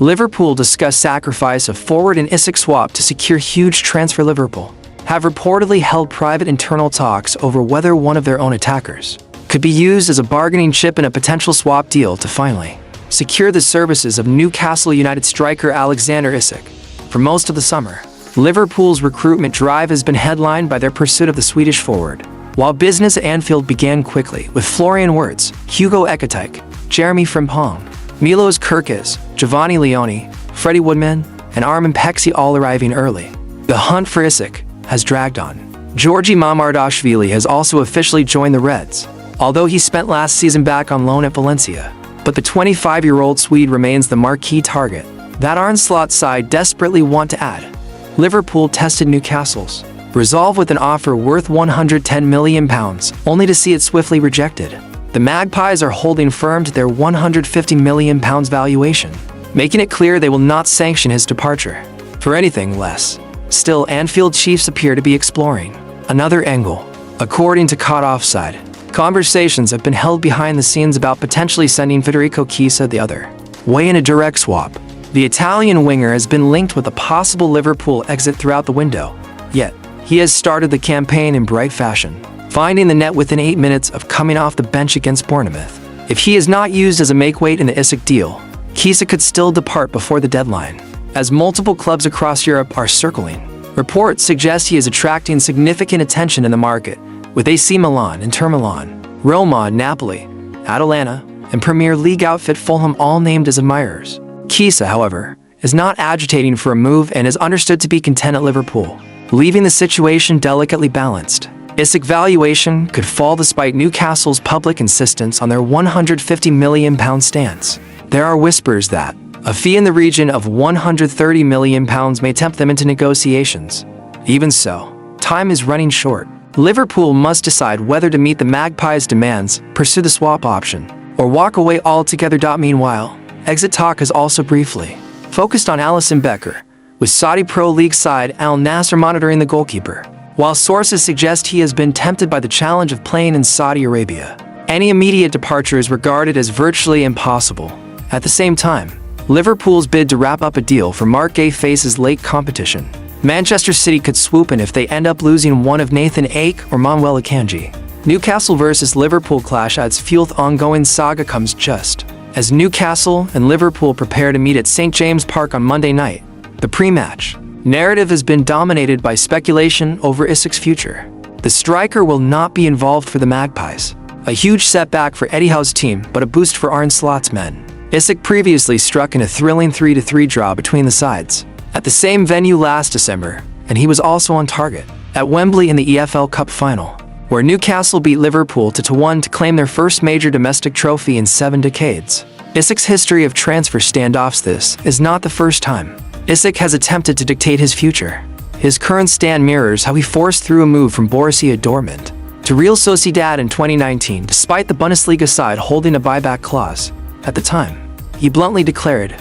Liverpool discuss sacrifice of forward and Isak swap to secure huge transfer. Liverpool have reportedly held private internal talks over whether one of their own attackers could be used as a bargaining chip in a potential swap deal to finally secure the services of Newcastle United striker Alexander Isak. For most of the summer, Liverpool's recruitment drive has been headlined by their pursuit of the Swedish forward, while business at Anfield began quickly with Florian Wirtz, Hugo Ekitike, Jeremy Frimpong, Milos Kerkez, Giovanni Leone, Freddie Woodman, and Armin Pexi all arriving early. The hunt for Isak has dragged on. Georgi Mamardashvili has also officially joined the Reds, although he spent last season back on loan at Valencia. But the 25-year-old Swede remains the marquee target that Arne Slot's side desperately want to add. Liverpool tested Newcastle's resolve with an offer worth £110 million, only to see it swiftly rejected. The Magpies are holding firm to their £150 million valuation, making it clear they will not sanction his departure for anything less. Still, Anfield Chiefs appear to be exploring another angle. According to Caught Offside, conversations have been held behind the scenes about potentially sending Federico Chiesa the other way in a direct swap. The Italian winger has been linked with a possible Liverpool exit throughout the window, yet he has started the campaign in bright fashion, finding the net within 8 minutes of coming off the bench against Bournemouth. If he is not used as a make-weight in the Isak deal, Chiesa could still depart before the deadline, as multiple clubs across Europe are circling. Reports suggest he is attracting significant attention in the market, with AC Milan, Inter Milan, Roma, Napoli, Atalanta, and Premier League outfit Fulham all named as admirers. Chiesa, however, is not agitating for a move and is understood to be content at Liverpool, leaving the situation delicately balanced. Isak valuation could fall despite Newcastle's public insistence on their £150 million stance. There are whispers that a fee in the region of £130 million may tempt them into negotiations. Even so, time is running short. Liverpool must decide whether to meet the Magpies' demands, pursue the swap option, or walk away altogether. Meanwhile, exit talk has also briefly focused on Alisson Becker, with Saudi Pro League side Al Nassr monitoring the goalkeeper. While sources suggest he has been tempted by the challenge of playing in Saudi Arabia, any immediate departure is regarded as virtually impossible. At the same time, Liverpool's bid to wrap up a deal for Mark Gay faces late competition. Manchester City could swoop in if they end up losing one of Nathan Ake or Manuel Akanji. Newcastle versus Liverpool clash adds fuel to ongoing saga comes just as Newcastle and Liverpool prepare to meet at St. James Park on Monday night. The pre-match narrative has been dominated by speculation over Isak's future. The striker will not be involved for the Magpies, a huge setback for Eddie Howe's team but a boost for Arne Slot's men. Isak previously struck in a thrilling 3-3 draw between the sides at the same venue last December, and he was also on target at Wembley in the EFL Cup final, where Newcastle beat Liverpool 2-1 to claim their first major domestic trophy in 7 decades. Isak's history of transfer standoffs. This is not the first time Isak has attempted to dictate his future. His current stand mirrors how he forced through a move from Borussia Dortmund to Real Sociedad in 2019 despite the Bundesliga side holding a buyback clause. At the time, he bluntly declared,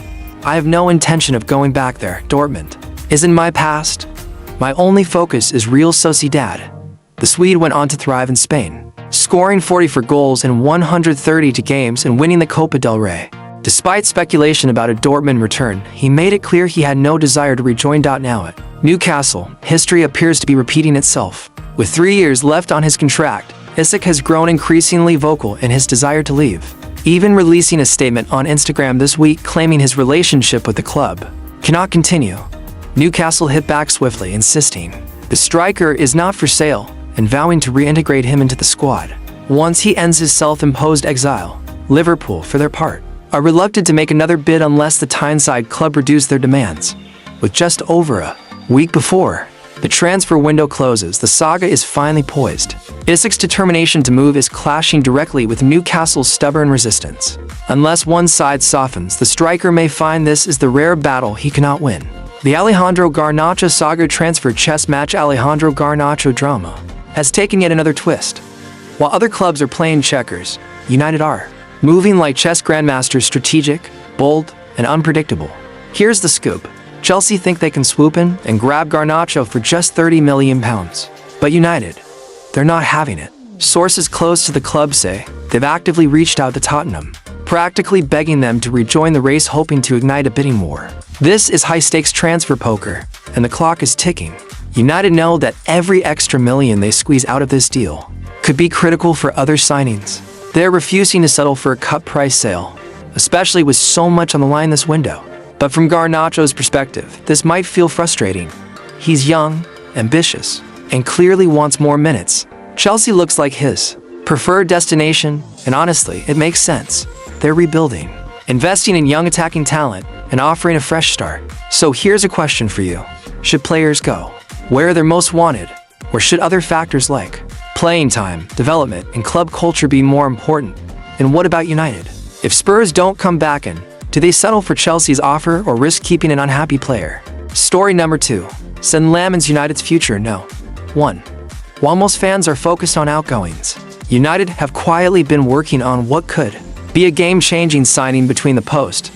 "I have no intention of going back there. Dortmund is in my past. My only focus is Real Sociedad." The Swede went on to thrive in Spain, scoring 44 goals in 132 games and winning the Copa del Rey. Despite speculation about a Dortmund return, he made it clear he had no desire to rejoin. Now at Newcastle, history appears to be repeating itself. With 3 years left on his contract, Isak has grown increasingly vocal in his desire to leave, even releasing a statement on Instagram this week claiming his relationship with the club cannot continue. Newcastle hit back swiftly, insisting the striker is not for sale and vowing to reintegrate him into the squad once he ends his self-imposed exile. Liverpool, for their part, are reluctant to make another bid unless the Tyneside club reduce their demands. With just over a week before the transfer window closes, the saga is finally poised. Isak's determination to move is clashing directly with Newcastle's stubborn resistance. Unless one side softens, the striker may find this is the rare battle he cannot win. The Alejandro Garnacho saga transfer chess match. Alejandro Garnacho drama has taken yet another twist. While other clubs are playing checkers, United are moving like chess grandmasters, strategic, bold, and unpredictable. Here's the scoop. Chelsea think they can swoop in and grab Garnacho for just £30 million. But United, they're not having it. Sources close to the club say they've actively reached out to Tottenham, practically begging them to rejoin the race, hoping to ignite a bidding war. This is high-stakes transfer poker, and the clock is ticking. United know that every extra million they squeeze out of this deal could be critical for other signings. They're refusing to settle for a cut price sale, especially with so much on the line this window. But from Garnacho's perspective, this might feel frustrating. He's young, ambitious, and clearly wants more minutes. Chelsea looks like his preferred destination, and honestly, it makes sense. They're rebuilding, investing in young attacking talent, and offering a fresh start. So here's a question for you. Should players go where they're most wanted, or should other factors like playing time, development, and club culture be more important? And what about United? If Spurs don't come back in, do they settle for Chelsea's offer or risk keeping an unhappy player? Story number 2. Sen Lammens United's future. No. 1. While most fans are focused on outgoings, United have quietly been working on what could be a game-changing signing between the post.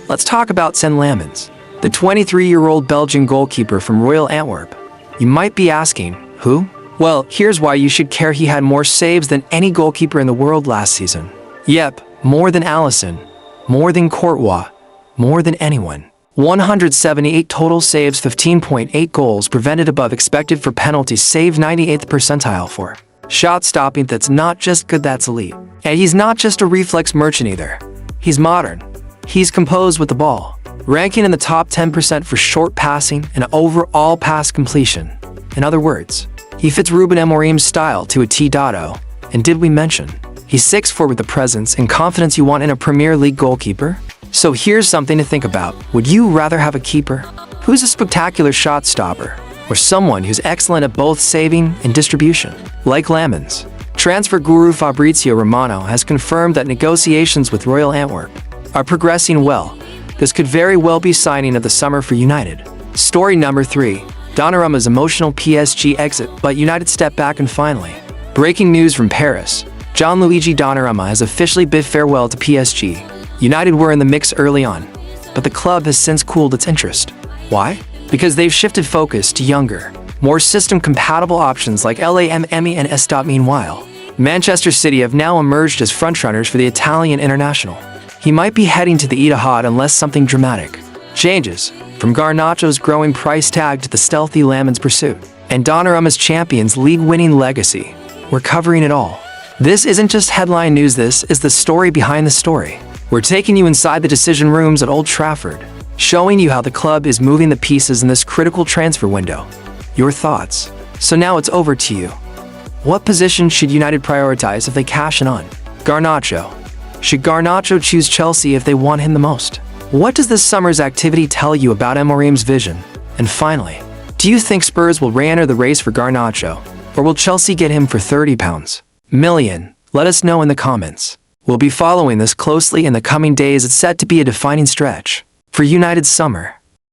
Let's talk about Sen Lammens, the 23-year-old Belgian goalkeeper from Royal Antwerp. You might be asking, who? Well, here's why you should care. He had more saves than any goalkeeper in the world last season. Yep, more than Alisson, more than Courtois, more than anyone. 178 total saves, 15.8 goals prevented above expected for penalties, save 98th percentile for shot stopping. That's not just good, that's elite. And he's not just a reflex merchant either. He's modern. He's composed with the ball, ranking in the top 10% for short passing and overall pass completion. In other words, he fits Ruben Amorim's style to a T. And did we mention, he's 6'4" with the presence and confidence you want in a Premier League goalkeeper? So here's something to think about. Would you rather have a keeper who's a spectacular shot stopper, or someone who's excellent at both saving and distribution, like Lammens? Transfer guru Fabrizio Romano has confirmed that negotiations with Royal Antwerp are progressing well. This could very well be signing of the summer for United. Story number 3. Donnarumma's emotional PSG exit, but United step back. And finally, breaking news from Paris. Gianluigi Donnarumma has officially bid farewell to PSG. United were in the mix early on, but the club has since cooled its interest. Why? Because they've shifted focus to younger, more system-compatible options like Lammy and S. Meanwhile, Manchester City have now emerged as frontrunners for the Italian international. He might be heading to the Etihad unless something dramatic changes, from Garnacho's growing price tag to the stealthy Lammens pursuit, and Donnarumma's Champions League winning legacy. We're covering it all. This isn't just headline news, this is the story behind the story. We're taking you inside the decision rooms at Old Trafford, showing you how the club is moving the pieces in this critical transfer window. Your thoughts? So now it's over to you. What position should United prioritize if they cash in on Garnacho? Should Garnacho choose Chelsea if they want him the most? What does this summer's activity tell you about Amorim's vision? And finally, do you think Spurs will re-enter the race for Garnacho, or will Chelsea get him for £30 million? Let us know in the comments. We'll be following this closely in the coming days. It's set to be a defining stretch for United's summer.